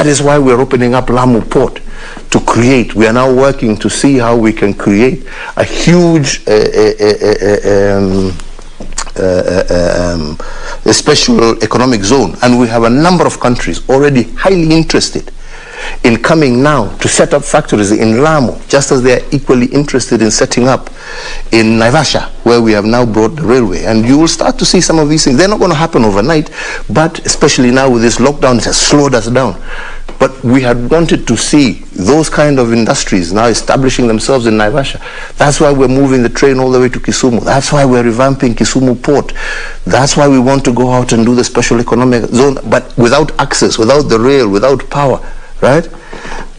That is why we're opening up Lamu Port to create. We are now working to see how we can create a huge a special economic zone. And we have a number of countries already highly interested in coming now to set up factories in Lamu, just as they are equally interested in setting up in Naivasha, where we have now brought the railway. And you will start to see some of these things. They're not going to happen overnight, but especially now with this lockdown, it has slowed us down. But we had wanted to see those kind of industries now establishing themselves in Naivasha. That's why we're moving the train all the way to Kisumu. That's why we're revamping Kisumu Port. That's why we want to go out and do the special economic zone, but without access, without the rail, without power, right?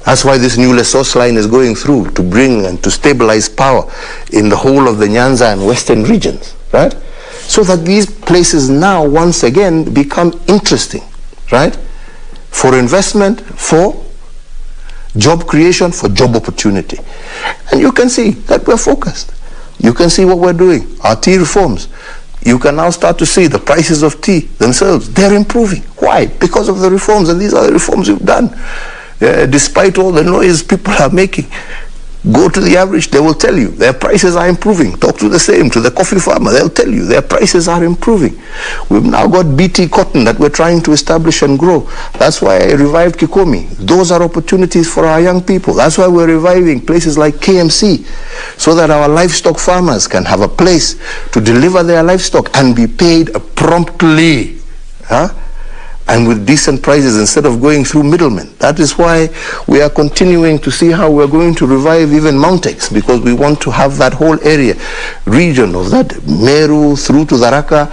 That's why this new resource line is going through, to bring and to stabilize power in the whole of the Nyanza and Western regions, right? So that these places now once again become interesting, right? For investment, for job creation, for job opportunity. And you can see that we're focused. You can see what we're doing, our tea reforms. You can now start to see the prices of tea themselves. They're improving. Why? Because of the reforms, and these are the reforms we've done. Despite all the noise people are making, go to the average, they will tell you their prices are improving. Talk to the same, to the coffee farmer, they'll tell you their prices are improving. We've now got BT cotton that we're trying to establish and grow. That's why I revived Kikomi. Those are opportunities for our young people. That's why we're reviving places like KMC, so that our livestock farmers can have a place to deliver their livestock and be paid promptly. And with decent prices instead of going through middlemen. That is why we are continuing to see how we're going to revive even Mountex, because we want to have that whole area, region of that Meru through to Tharaka,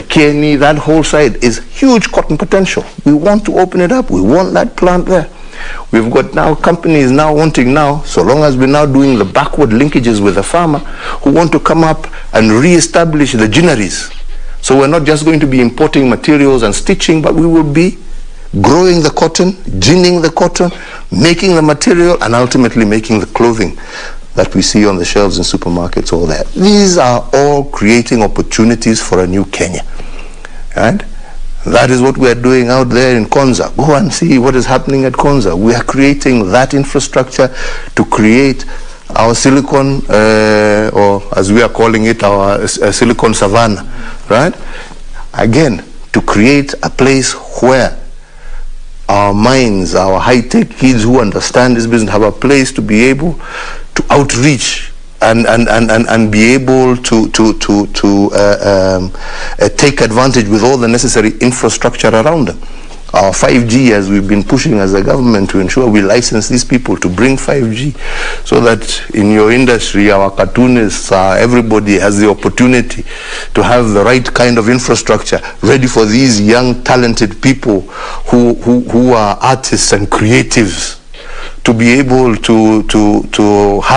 Kieni, that whole side is huge cotton potential. We want to open it up. We want that plant there. We've got now companies now wanting now, so long as we're now doing the backward linkages with the farmer, who want to come up and re-establish the ginneries. So we're not just going to be importing materials and stitching, but we will be growing the cotton, ginning the cotton, making the material, and ultimately making the clothing that we see on the shelves in supermarkets, all that. These are all creating opportunities for a new Kenya. Right? That is what we are doing out there in Konza. Go and see what is happening at Konza. We are creating that infrastructure to create our silicon, or as we are calling it, our silicon savannah, right? Again, to create a place where our minds, our high-tech kids who understand this business have a place to be able to outreach and be able to take advantage with all the necessary infrastructure around them. Our 5G, as we've been pushing as a government to ensure we license these people to bring 5G, so that in your industry, our cartoonists, everybody has the opportunity to have the right kind of infrastructure ready for these young, talented people who are artists and creatives to be able to have